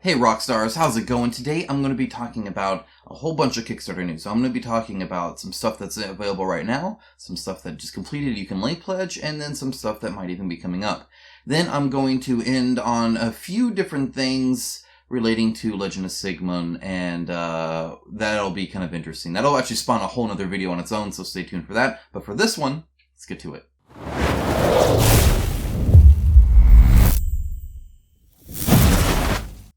Hey Rockstars, how's it going? Today I'm going to be talking about a whole bunch of Kickstarter news. So I'm going to be talking about some stuff that's available right now, some stuff that just completed you can late pledge, and then some stuff that might even be coming up. Then I'm going to end on a few different things relating to Legend of Signum, and that'll be kind of interesting. That'll actually spawn a whole nother video on its own, so stay tuned for that. But for this one, let's get to it.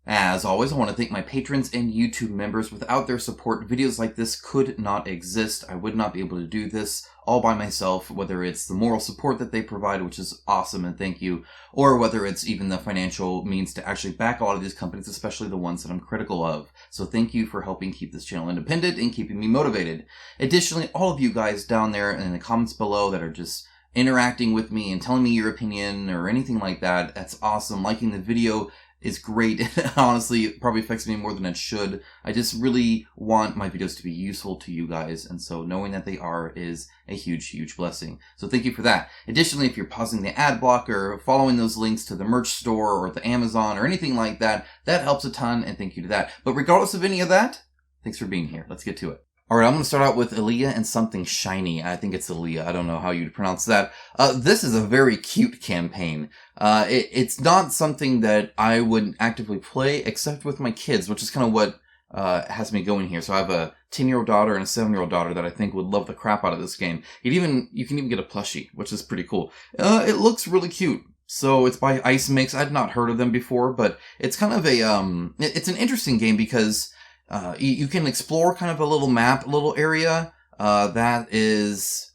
As always, I want to thank my patrons and YouTube members. Without their support, videos like this could not exist. I would not be able to do this all by myself, whether it's the moral support that they provide, which is awesome and thank you, or whether it's even the financial means to actually back a lot of these companies, especially the ones that I'm critical of. So thank you for helping keep this channel independent and keeping me motivated. Additionally, all of you guys down there in the comments below that are just interacting with me and telling me your opinion or anything like that, that's awesome. Liking the video is great. Honestly, it probably affects me more than it should. I just really want my videos to be useful to you guys, and so knowing that they are is a huge, huge blessing. So thank you for that. Additionally, if you're pausing the ad block or following those links to the merch store or the Amazon or anything like that, that helps a ton, and thank you to that. But regardless of any of that, thanks for being here. Let's get to it. Alright, I'm going to start out with Aaliyah and something shiny. I think it's Aaliyah. I don't know how you'd pronounce that. This is a very cute campaign. It's not something that I would actively play except with my kids, which is kind of what has me going here. So I have a 10-year-old daughter and a 7-year-old daughter that I think would love the crap out of this game. You can even get a plushie, which is pretty cool. It looks really cute. So it's by Ice Mix. I'd not heard of them before, but it's kind of it's an interesting game because you can explore kind of a little map, a little area, that is,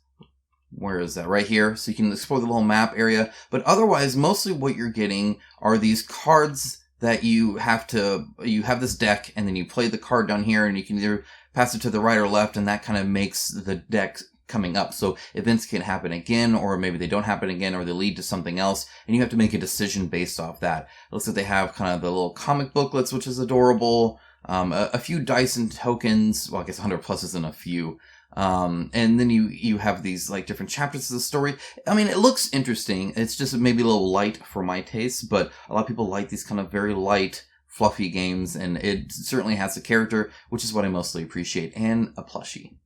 where is that? Right here. So you can explore the little map area, but otherwise, mostly what you're getting are these cards that you have this deck, and then you play the card down here, and you can either pass it to the right or left, and that kind of makes the deck coming up. So events can happen again, or maybe they don't happen again, or they lead to something else, and you have to make a decision based off that. It looks like they have kind of the little comic booklets, which is adorable. A few dice and tokens. Well, I guess 100 plus isn't a few. And then you have these like different chapters of the story. I mean, it looks interesting. It's just maybe a little light for my taste, but a lot of people like these kind of very light, fluffy games, and it certainly has a character, which is what I mostly appreciate, and a plushie.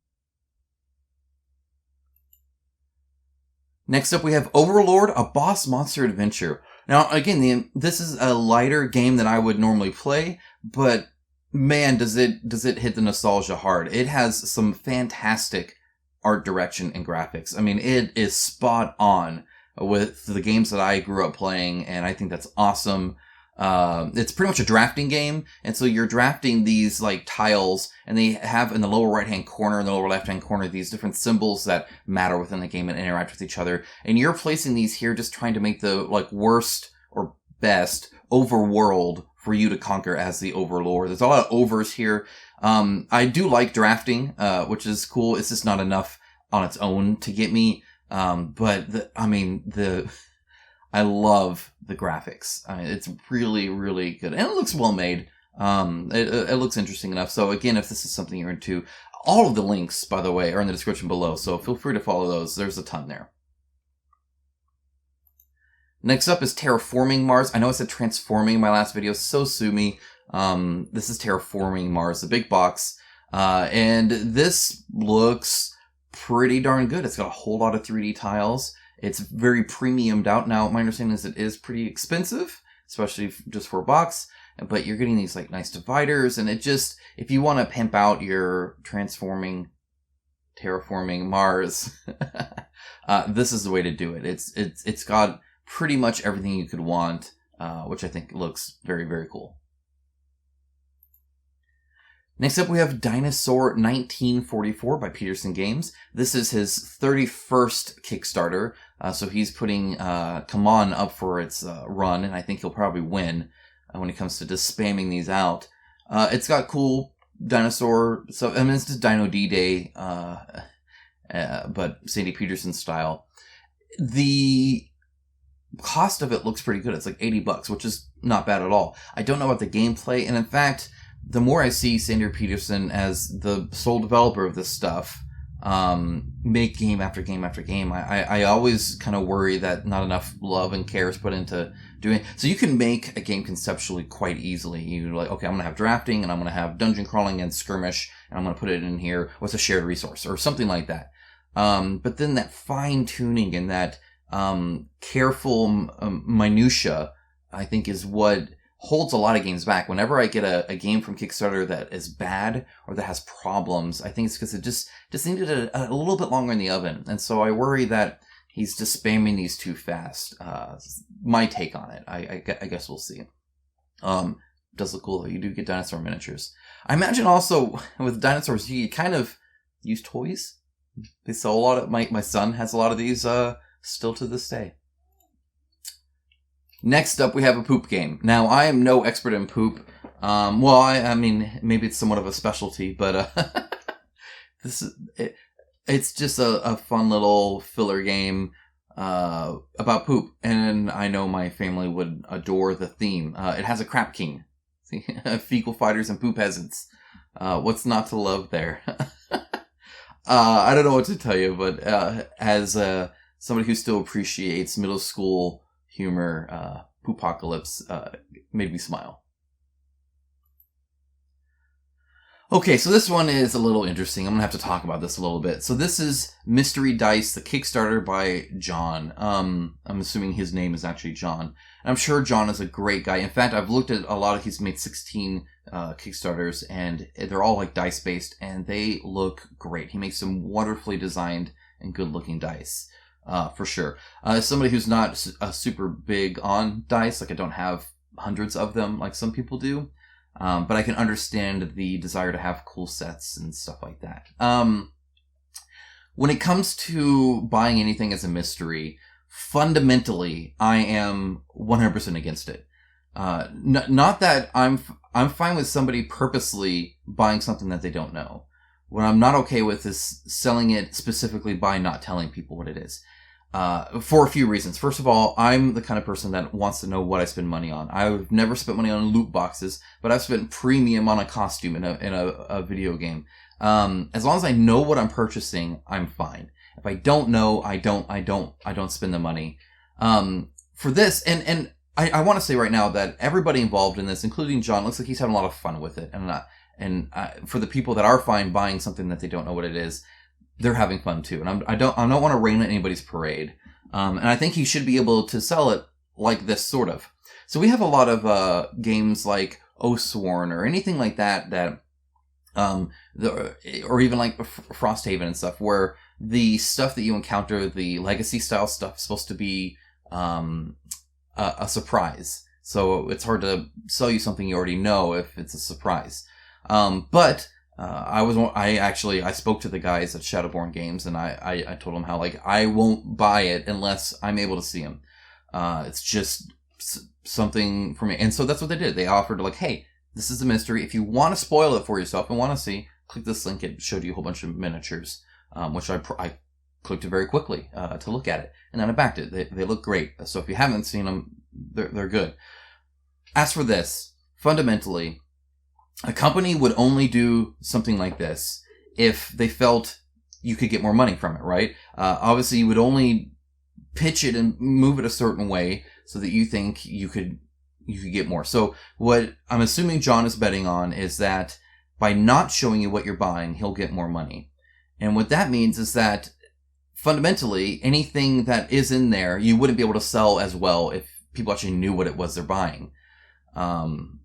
Next up, we have Overlord, a boss monster adventure. Now, again, this is a lighter game than I would normally play, but man, does it hit the nostalgia hard. It has some fantastic art direction and graphics. I mean, it is spot on with the games that I grew up playing, and I think that's awesome. It's pretty much a drafting game, and so you're drafting these like tiles, and they have in the lower right-hand corner and the lower left-hand corner these different symbols that matter within the game and interact with each other. And you're placing these here just trying to make the like worst or best overworld for you to conquer as the Overlord. There's a lot of overs here. I do like drafting, which is cool. It's just not enough on its own to get me. But I love the graphics. I mean, it's really, really good. And it looks well made. It looks interesting enough. So again, if this is something you're into, all of the links, by the way, are in the description below. So feel free to follow those. There's a ton there. Next up is Terraforming Mars. I know I said transforming in my last video, so sue me. This is Terraforming Mars, the big box. And this looks pretty darn good. It's got a whole lot of 3D tiles. It's very premiumed out. Now, my understanding is it is pretty expensive, especially just for a box. But you're getting these like nice dividers, and it just, if you want to pimp out your Terraforming Mars, this is the way to do it. It's got pretty much everything you could want, which I think looks very, very cool. Next up, we have Dinosaur 1944 by Peterson Games. This is his 31st Kickstarter, so he's putting Come On up for its run, and I think he'll probably win when it comes to just spamming these out. It's got cool dinosaur, so I mean, it's just Dino D-Day, but Sandy Peterson style. The cost of it looks pretty good. It's like $80, which is not bad at all. I don't know about the gameplay, and in fact, the more I see Sandy Peterson as the sole developer of this stuff, make game after game after game. I always kind of worry that not enough love and care is put into doing it. So you can make a game conceptually quite easily. You're like, okay, I'm going to have drafting, and I'm going to have dungeon crawling and skirmish, and I'm going to put it in here with a shared resource or something like that. But then that fine tuning and that careful minutia, I think, is what holds a lot of games back. Whenever I get a game from Kickstarter that is bad or that has problems, I think it's because it just needed a little bit longer in the oven. And so I worry that he's just spamming these too fast. My take on it. I guess we'll see. Does look cool though. You do get dinosaur miniatures. I imagine also with dinosaurs, you kind of use toys. They sell a lot of, my son has a lot of these, still to this day. Next up, we have a poop game. Now, I am no expert in poop. Well, I mean, maybe it's somewhat of a specialty, but it's just a fun little filler game about poop. And I know my family would adore the theme. It has a crap king. See, fecal fighters and poop peasants. What's not to love there? I don't know what to tell you, but as somebody who still appreciates middle school humor, Poopocalypse made me smile. Okay, so this one is a little interesting. I'm going to have to talk about this a little bit. So this is Mystery Dice, the Kickstarter by John. I'm assuming his name is actually John. And I'm sure John is a great guy. In fact, I've looked at a lot of, he's made 16 Kickstarters, and they're all like dice-based, and they look great. He makes some wonderfully designed and good-looking dice. For sure. As somebody who's not super big on dice, like I don't have hundreds of them like some people do, but I can understand the desire to have cool sets and stuff like that. When it comes to buying anything as a mystery, fundamentally, I am 100% against it. Not that I'm fine with somebody purposely buying something that they don't know. What I'm not okay with is selling it specifically by not telling people what it is. For a few reasons. First of all, I'm the kind of person that wants to know what I spend money on. I've never spent money on loot boxes, but I've spent premium on a costume in a video game. As long as I know what I'm purchasing, I'm fine. If I don't know, I don't spend the money. For this, and I want to say right now that everybody involved in this, including John, looks like he's having a lot of fun with it. And for the people that are fine buying something that they don't know what it is, they're having fun too. And I don't want to rain on anybody's parade. And I think he should be able to sell it like this, sort of. So we have a lot of games like Oathsworn or anything like that or even like Frosthaven and stuff, where the stuff that you encounter, the legacy style stuff, is supposed to be a surprise. So it's hard to sell you something you already know if it's a surprise. But I spoke to the guys at Shadowborn Games, and I told them how, like, I won't buy it unless I'm able to see them. It's just something for me. And so that's what they did. They offered, like, hey, this is a mystery. If you want to spoil it for yourself and want to see, click this link. It showed you a whole bunch of miniatures, which I clicked it very quickly to look at it. And then I backed it. They look great. So if you haven't seen them, they're good. As for this, fundamentally, a company would only do something like this if they felt you could get more money from it, right? Obviously, you would only pitch it and move it a certain way so that you think you could get more. So what I'm assuming John is betting on is that by not showing you what you're buying, he'll get more money. And what that means is that fundamentally, anything that is in there, you wouldn't be able to sell as well if people actually knew what it was they're buying,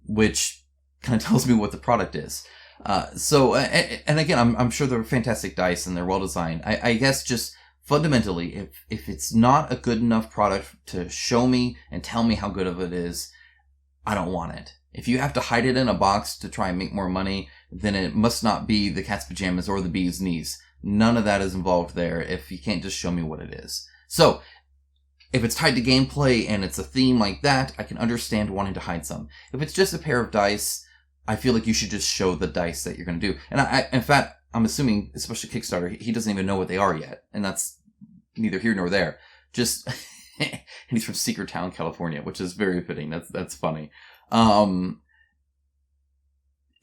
which kind of tells me what the product is. And again, I'm sure they're fantastic dice and they're well designed. I guess just fundamentally, if it's not a good enough product to show me and tell me how good of it is, I don't want it. If you have to hide it in a box to try and make more money, then it must not be the cat's pajamas or the bee's knees. None of that is involved there if you can't just show me what it is. So, if it's tied to gameplay and it's a theme like that, I can understand wanting to hide some. If it's just a pair of dice, I feel like you should just show the dice that you're going to do. And in fact, I'm assuming, especially Kickstarter, he doesn't even know what they are yet. And that's neither here nor there. Just, and he's from Secret Town, California, which is very fitting. That's funny.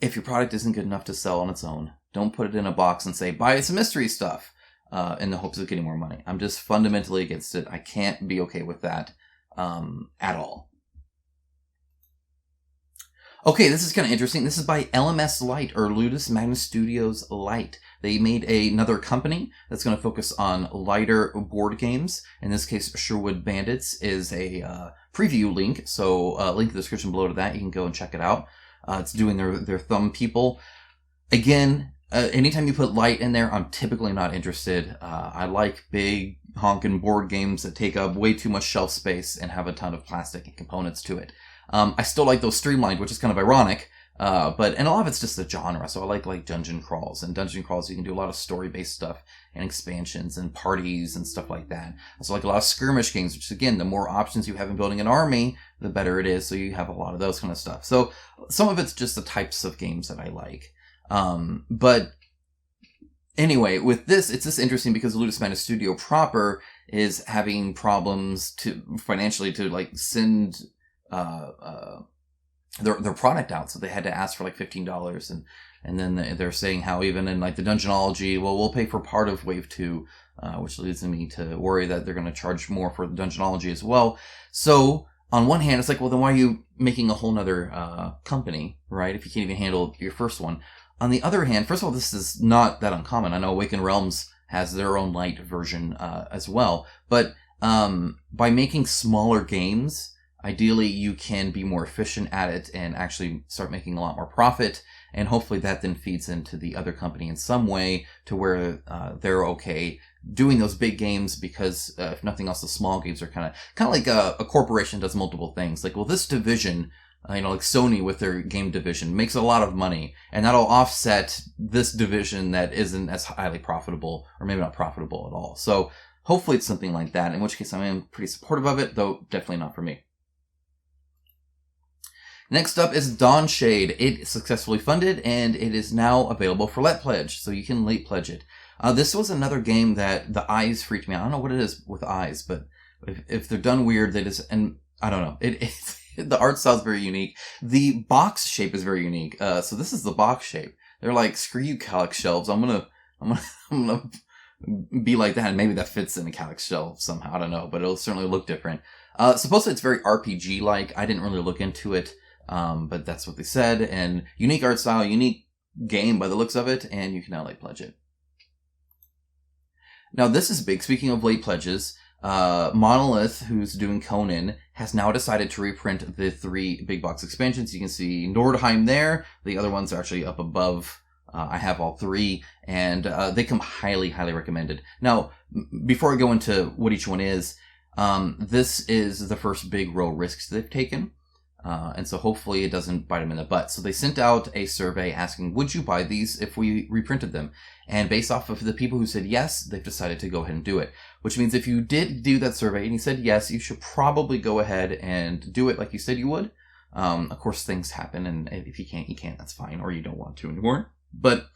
If your product isn't good enough to sell on its own, Don't put it in a box and say, buy some mystery stuff, in the hopes of getting more money. I'm just fundamentally against it. I can't be okay with that, at all. Okay, this is kind of interesting. This is by LMS Light, or Ludus Magnus Studios Light. They made another company that's going to focus on lighter board games. In this case, Sherwood Bandits is a preview link, so link in the description below to that. You can go and check it out. It's doing their thumb people. Again, anytime you put light in there, I'm typically not interested. I like big honkin' board games that take up way too much shelf space and have a ton of plastic and components to it. I still like those streamlined, which is kind of ironic, and a lot of it's just the genre. So I like dungeon crawls, and dungeon crawls, you can do a lot of story-based stuff and expansions and parties and stuff like that. I also like a lot of skirmish games, which again, the more options you have in building an army, the better it is. So you have a lot of those kind of stuff. So some of it's just the types of games that I like. But anyway, with this, it's just interesting because Ludus Magnus Studio proper is having problems financially to like send their product out, so they had to ask for like $15, and then they're saying how even in like the Dungeonology, well, we'll pay for part of Wave 2, which leads me to worry that they're going to charge more for the Dungeonology as well. So on one hand, it's like, well, then why are you making a whole nother company, right, if you can't even handle your first one? On the other hand, first of all, this is not that uncommon. I know Awakened Realms has their own light version as well, but by making smaller games, ideally, you can be more efficient at it and actually start making a lot more profit. And hopefully that then feeds into the other company in some way to where they're okay doing those big games because, if nothing else, the small games are kind of like a corporation does multiple things. Like, well, this division, like Sony with their game division makes a lot of money, and that'll offset this division that isn't as highly profitable, or maybe not profitable at all. So hopefully it's something like that, in which case I am pretty supportive of it, though definitely not for me. Next up is Dawnshade. It successfully funded, and it is now available for Let Pledge, so you can late pledge it. This was another game that the eyes freaked me out. I don't know what it is with eyes, but if they're done weird, they just, and I don't know. The art style is very unique. The box shape is very unique. So this is the box shape. They're like, screw you, Calyx shelves. I'm gonna be like that, and maybe that fits in a Calyx shelf somehow. I don't know, but it'll certainly look different. Supposedly it's very RPG-like. I didn't really look into it. But that's what they said, and unique art style, unique game by the looks of it, and you can now late pledge it. Now this is big. Speaking of late pledges, Monolith, who's doing Conan, has now decided to reprint the 3 big box expansions. You can see Nordheim there. The other ones are actually up above. I have all 3, and they come highly, highly recommended. Now, before I go into what each one is, this is the first big real risks they've taken. And so hopefully it doesn't bite them in the butt. So they sent out a survey asking, would you buy these if we reprinted them? And based off of the people who said yes, they've decided to go ahead and do it. Which means if you did do that survey and you said yes, you should probably go ahead and do it like you said you would. Of course, things happen, and if you can't, you can't. That's fine, or you don't want to anymore. But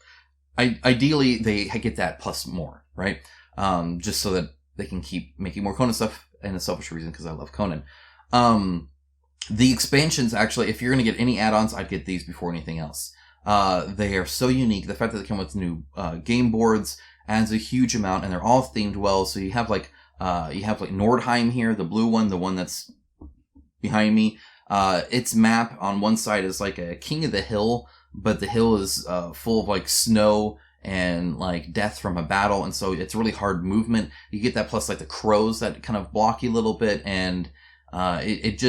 ideally, they get that plus more, right? Just so that they can keep making more Conan stuff, and a selfish reason because I love Conan. The expansions, actually, if you're going to get any add-ons, I'd get these before anything else. They are so unique. The fact that they come with new game boards adds a huge amount, and they're all themed well. So you have like Nordheim here, the blue one, the one that's behind me. Its map on one side is like a king of the hill, but the hill is full of like snow and like death from a battle, and so it's really hard movement. You get that plus like the crows that kind of block you a little bit, and it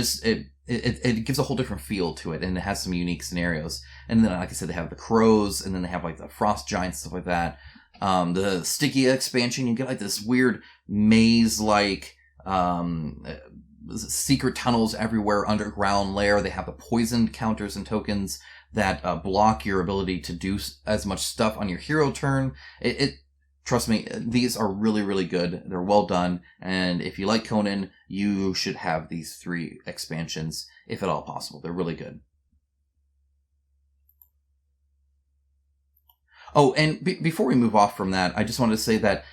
gives a whole different feel to it, and it has some unique scenarios. And then, like I said, they have the crows, and then they have like the frost giants, stuff like that. The Stygia expansion, you get like this weird maze-like secret tunnels everywhere, underground lair. They have the poison counters and tokens that block your ability to do as much stuff on your hero turn. Trust me, these are really, really good. They're well done, and if you like Conan, you should have these 3 expansions, if at all possible. They're really good. Oh, and before we move off from that, I just wanted to say that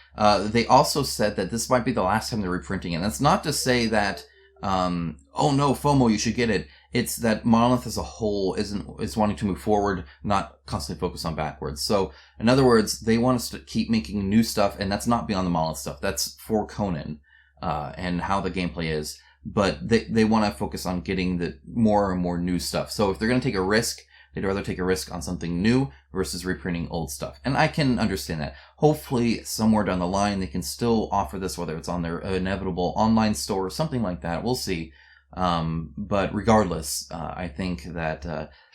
they also said that this might be the last time they're reprinting it. And that's not to say that, oh no, FOMO, you should get it. It's that Monolith as a whole is wanting to move forward, not constantly focus on backwards. So, in other words, they want us to keep making new stuff, and that's not beyond the Monolith stuff. That's for Conan, and how the gameplay is. But they want to focus on getting the more and more new stuff. So if they're going to take a risk, they'd rather take a risk on something new versus reprinting old stuff. And I can understand that. Hopefully, somewhere down the line, they can still offer this, whether it's on their inevitable online store or something like that. We'll see. But regardless, I think that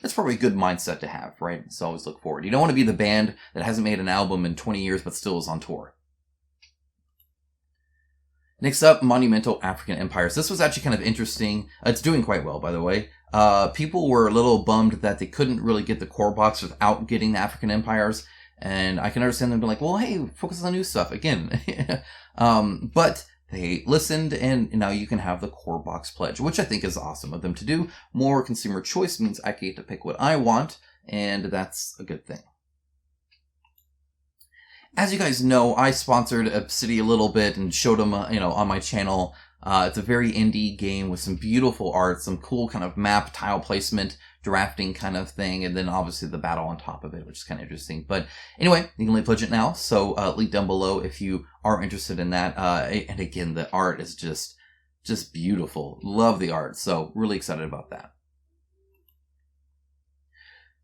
that's probably a good mindset to have, right? So always look forward. You don't want to be the band that hasn't made an album in 20 years but still is on tour. Next up, Monumental African Empires. This was actually kind of interesting. It's doing quite well, by the way. People were a little bummed that they couldn't really get the core box without getting the African Empires. And I can understand them being like, well, hey, focus on the new stuff again. But they listened, and now you can have the core box pledge, which I think is awesome of them to do. More consumer choice means I get to pick what I want, and that's a good thing. As you guys know, I sponsored Obsidian a little bit and showed them, on my channel. It's a very indie game with some beautiful art, some cool kind of map, tile placement, drafting kind of thing, and then obviously the battle on top of it, which is kind of interesting. But anyway, you can pledge it now, so link down below if you are interested in that. And again, the art is just beautiful. Love the art, so really excited about that.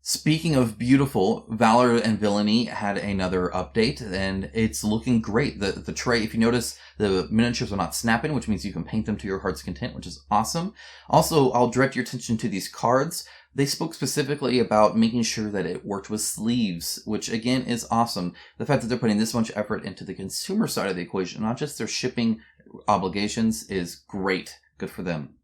Speaking of beautiful, Valor and Villainy had another update, and it's looking great. The tray, if you notice, the miniatures are not snapping, which means you can paint them to your heart's content, which is awesome. Also, I'll direct your attention to these cards. They spoke specifically about making sure that it worked with sleeves, which again is awesome. The fact that they're putting this much effort into the consumer side of the equation, not just their shipping obligations, is great. Good for them.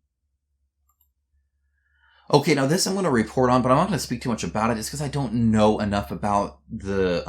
Okay, now this I'm going to report on, but I'm not going to speak too much about it just because I don't know enough about the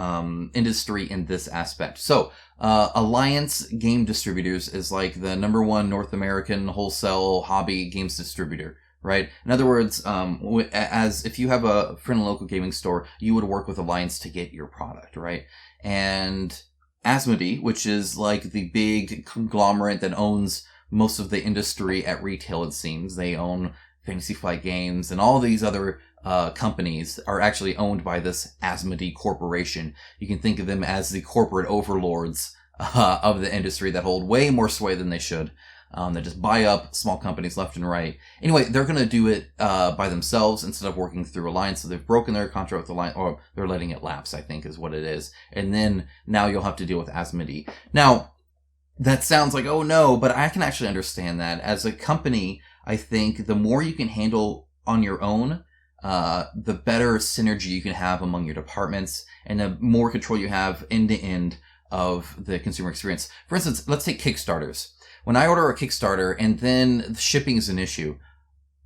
industry in this aspect. So, Alliance Game Distributors is like the #1 North American wholesale hobby games distributor, right? In other words, as if you have a friendly local gaming store, you would work with Alliance to get your product, right? And Asmodee, which is like the big conglomerate that owns most of the industry at retail, it seems. They own Fantasy Flight Games and all these other companies are actually owned by this Asmodee corporation. You can think of them as the corporate overlords of the industry that hold way more sway than they should. They just buy up small companies left and right. Anyway, they're going to do it by themselves instead of working through Alliance. So they've broken their contract with Alliance, or they're letting it lapse, I think is what it is. And then now you'll have to deal with Asmodee. Now, that sounds like, oh no, but I can actually understand that. As a company, I think the more you can handle on your own, the better synergy you can have among your departments, and the more control you have end to end of the consumer experience. For instance, let's take Kickstarters. When I order a Kickstarter and then the shipping is an issue,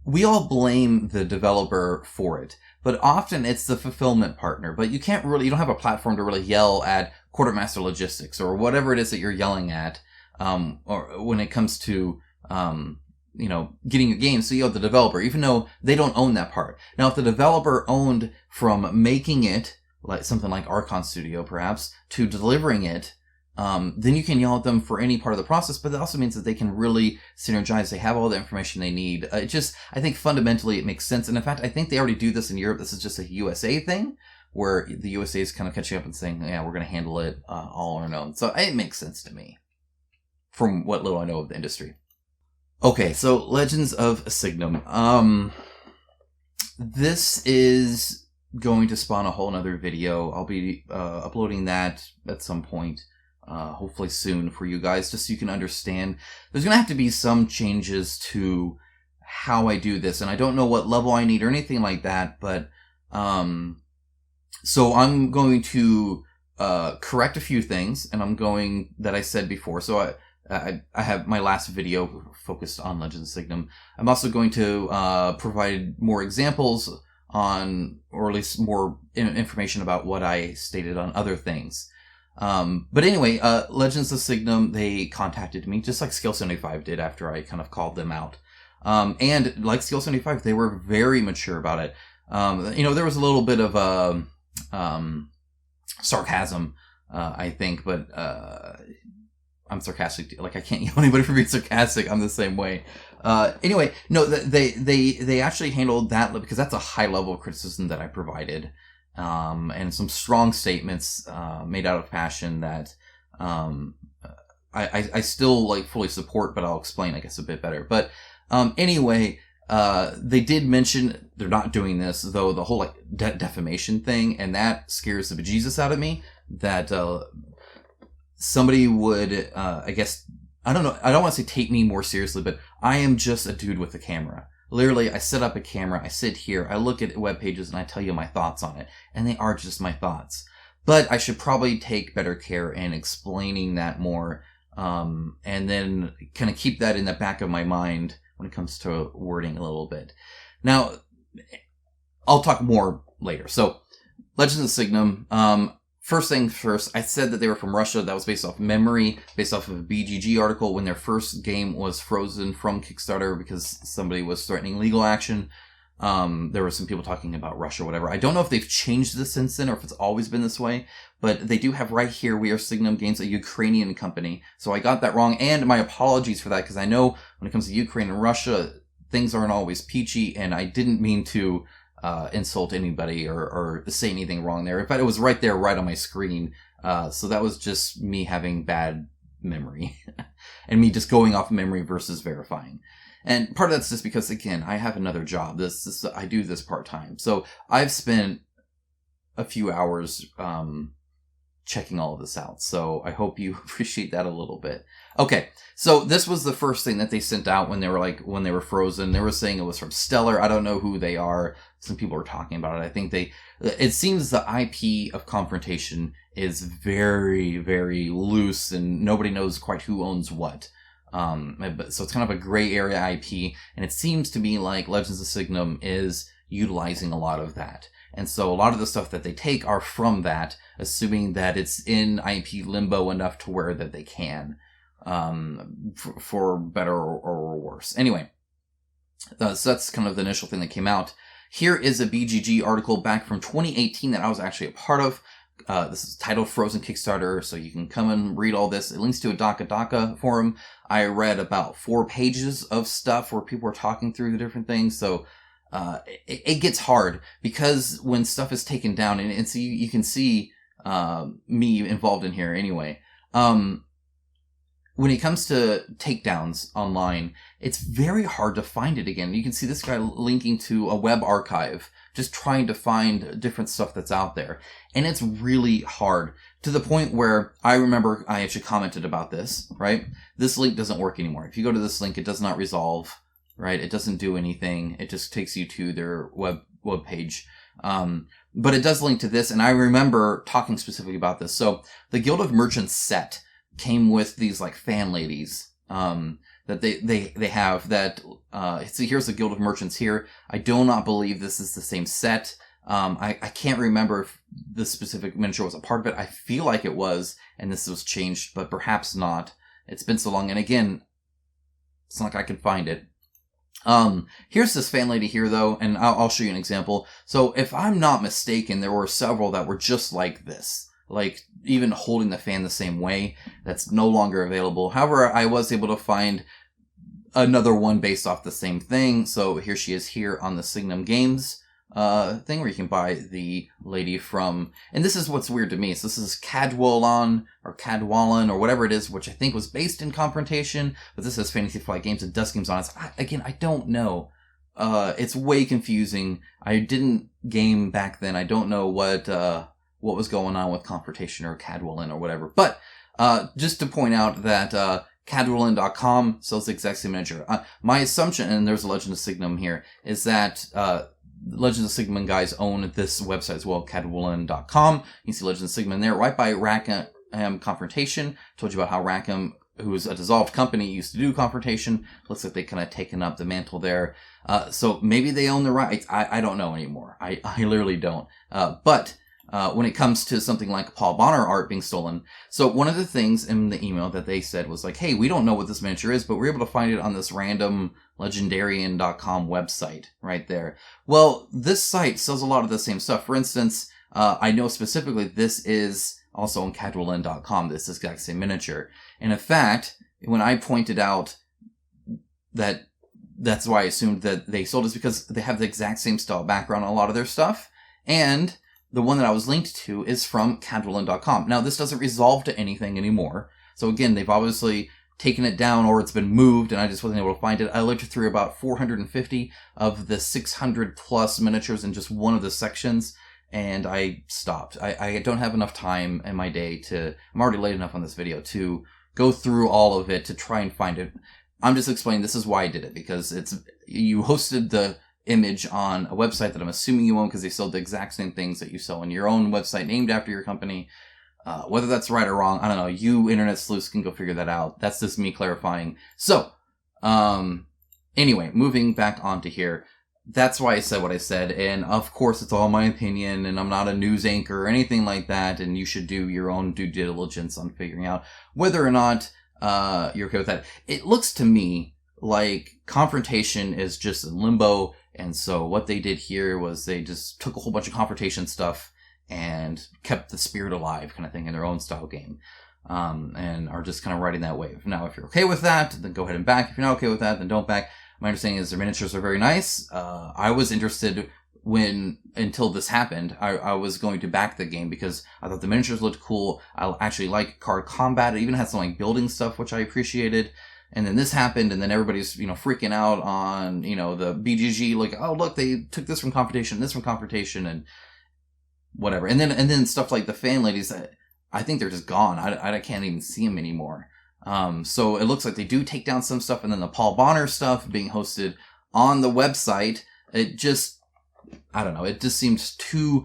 we all blame the developer for it. But often it's the fulfillment partner. But you don't have a platform to really yell at Quartermaster Logistics or whatever it is that you're yelling at, or when it comes to, getting your game. So you have the developer, even though they don't own that part. Now, if the developer owned from making it, like something like Archon Studio perhaps, to delivering it, then you can yell at them for any part of the process, but that also means that they can really synergize. They have all the information they need. I think fundamentally it makes sense. And in fact, I think they already do this in Europe. This is just a USA thing where the USA is kind of catching up and saying, yeah, we're going to handle it all on our own. So it makes sense to me from what little I know of the industry. Okay, so Legends of Signum. This is going to spawn a whole nother video. I'll be uploading that at some point. Hopefully soon for you guys, just so you can understand. There's going to have to be some changes to how I do this, and I don't know what level I need or anything like that, but so I'm going to correct a few things, and that I said before. So I have my last video focused on Legends of Signum. I'm also going to provide more examples on, or at least more information about what I stated on other things. But anyway, Legends of Signum, they contacted me, just like Scale 75 did after I kind of called them out. And like Scale 75, they were very mature about it. There was a little bit of, sarcasm, I think, but, I'm sarcastic. Like, I can't yell at anybody for being sarcastic. I'm the same way. Anyway, no, they actually handled that because that's a high level of criticism that I provided. And some strong statements, made out of passion that, I still like fully support, but I'll explain, I guess, a bit better. But, anyway, they did mention they're not doing this, though, the whole like defamation thing, and that scares the bejesus out of me, that, somebody would, I guess, I don't know, I don't want to say take me more seriously, but I am just a dude with a camera. Literally, I set up a camera, I sit here, I look at web pages, and I tell you my thoughts on it. And they are just my thoughts. But I should probably take better care in explaining that more, and then kind of keep that in the back of my mind when it comes to wording a little bit. Now, I'll talk more later. So, Legends of Signum, first thing first, I said that they were from Russia. That was based off memory, based off of a BGG article when their first game was frozen from Kickstarter because somebody was threatening legal action. There were some people talking about Russia or whatever. I don't know if they've changed this since then or if it's always been this way, but they do have right here, We Are Signum Games, a Ukrainian company. So I got that wrong, and my apologies for that, because I know when it comes to Ukraine and Russia, things aren't always peachy, and I didn't mean to insult anybody or say anything wrong there. In fact, it was right there, right on my screen. So that was just me having bad memory and me just going off memory versus verifying. And part of that's just because, again, I have another job. I do this part-time. So I've spent a few hours, checking all of this out. So I hope you appreciate that a little bit. Okay. So this was the first thing that they sent out when they were frozen. They were saying it was from Stellar. I don't know who they are. Some people were talking about it. I think it seems the IP of Confrontation is very, very loose and nobody knows quite who owns what. So it's kind of a gray area IP, and it seems to me like Legends of Signum is utilizing a lot of that. And so a lot of the stuff that they take are from that, assuming that it's in IP limbo enough to where that they can, for better or worse. Anyway, so that's kind of the initial thing that came out. Here is a BGG article back from 2018 that I was actually a part of. This is titled Frozen Kickstarter, so you can come and read all this. It links to a Daka forum. I read about 4 pages of stuff where people were talking through the different things, so it gets hard, because when stuff is taken down, and so you can see me involved in here anyway. When it comes to takedowns online, it's very hard to find it again. You can see this guy linking to a web archive, just trying to find different stuff that's out there. And it's really hard, to the point where I remember I actually commented about this, right? This link doesn't work anymore. If you go to this link, it does not resolve, right? It doesn't do anything. It just takes you to their web page. But it does link to this, and I remember talking specifically about this. So the Guild of Merchants set came with these like fan ladies that they have that see, here's the Guild of Merchants here. I do not believe this is the same set. I can't remember if the specific miniature was a part of it. I feel like it was, and this was changed, but perhaps not. It's been so long, and again, it's not like I can find it. Here's this fan lady here, though, and I'll show you an example. So if I'm not mistaken, there were several that were just like this. Like, even holding the fan the same way, that's no longer available. However, I was able to find another one based off the same thing. So here she is here on the Signum Games thing, where you can buy the lady from, and this is what's weird to me. So this is Cadwallon or whatever it is, which I think was based in Confrontation, but this says Fantasy Flight Games and Dust Games on it. So I don't know. It's way confusing. I didn't game back then. I don't know what was going on with Confrontation or Cadwallon or whatever. But just to point out that Cadwallon.com sells the exact same miniature. My assumption, and there's a Legend of Signum here, is that Legends of Signum guys own this website as well, Cadwallon.com. You can see Legends of Signum there, right by Rackham Confrontation. Told you about how Rackham, who is a dissolved company, used to do Confrontation. Looks like they kind of taken up the mantle there. So maybe they own the rights. I don't know anymore. I literally don't. But when it comes to something like Paul Bonner art being stolen. So one of the things in the email that they said was like, hey, we don't know what this miniature is, but we're able to find it on this random legendarian.com website right there. Well, this site sells a lot of the same stuff. For instance, I know specifically this is also on casualin.com, this exact same miniature. And in fact, when I pointed out that that's why I assumed that they sold, is because they have the exact same style background on a lot of their stuff. And the one that I was linked to is from casualin.com. Now, this doesn't resolve to anything anymore. So again, they've obviously taken it down, or it's been moved and I just wasn't able to find it. I looked through about 450 of the 600 plus miniatures in just one of the sections, and I stopped. I don't have enough time in my day I'm already late enough on this video to go through all of it to try and find it. I'm just explaining this is why I did it, because you hosted the image on a website that I'm assuming you own, because they sell the exact same things that you sell on your own website named after your company. Whether that's right or wrong, I don't know. You internet sleuths can go figure that out. That's just me clarifying. So, anyway, moving back onto here. That's why I said what I said. And of course, it's all my opinion, and I'm not a news anchor or anything like that. And you should do your own due diligence on figuring out whether or not you're okay with that. It looks to me like confrontation is just in limbo. And so what they did here was they just took a whole bunch of confrontation stuff and kept the spirit alive, kind of thing, in their own style game. And are just kind of riding that wave. Now, if you're okay with that, then go ahead and back. If you're not okay with that, then don't back. My understanding is their miniatures are very nice. I was interested until this happened, I was going to back the game because I thought the miniatures looked cool. I actually like card combat. It even had some like building stuff, which I appreciated. And then this happened, and then everybody's, freaking out on, the BGG, like, oh, look, they took this from Confrontation, this from Confrontation, and whatever. And then stuff like the fan ladies, I think they're just gone. I can't even see them anymore. So it looks like they do take down some stuff, and then the Paul Bonner stuff being hosted on the website, it just, I don't know, it just seems too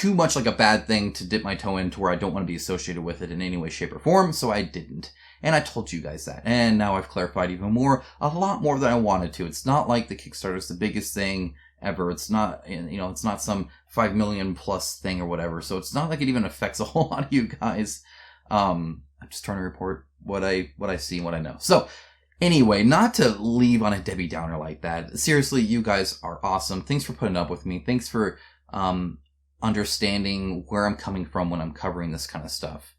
much like a bad thing to dip my toe into where I don't want to be associated with it in any way, shape, or form, so I didn't. And I told you guys that. And now I've clarified even more, a lot more than I wanted to. It's not like the Kickstarter is the biggest thing ever. It's not, it's not some 5 million plus thing or whatever. So it's not like it even affects a whole lot of you guys. I'm just trying to report what I see and what I know. So anyway, not to leave on a Debbie Downer like that. Seriously, you guys are awesome. Thanks for putting up with me. Thanks for understanding where I'm coming from when I'm covering this kind of stuff.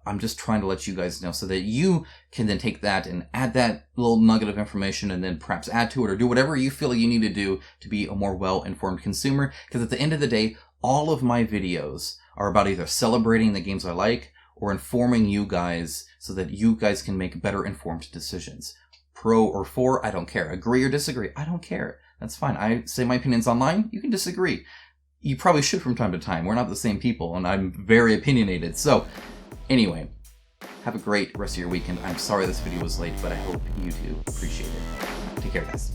I'm just trying to let you guys know so that you can then take that and add that little nugget of information and then perhaps add to it or do whatever you feel you need to do to be a more well-informed consumer. Because at the end of the day, all of my videos are about either celebrating the games I like or informing you guys so that you guys can make better informed decisions. Pro or for, I don't care. Agree or disagree, I don't care. That's fine. I say my opinions online, you can disagree. You probably should from time to time. We're not the same people, and I'm very opinionated. So, anyway, have a great rest of your weekend. I'm sorry this video was late, but I hope you do appreciate it. Take care, guys.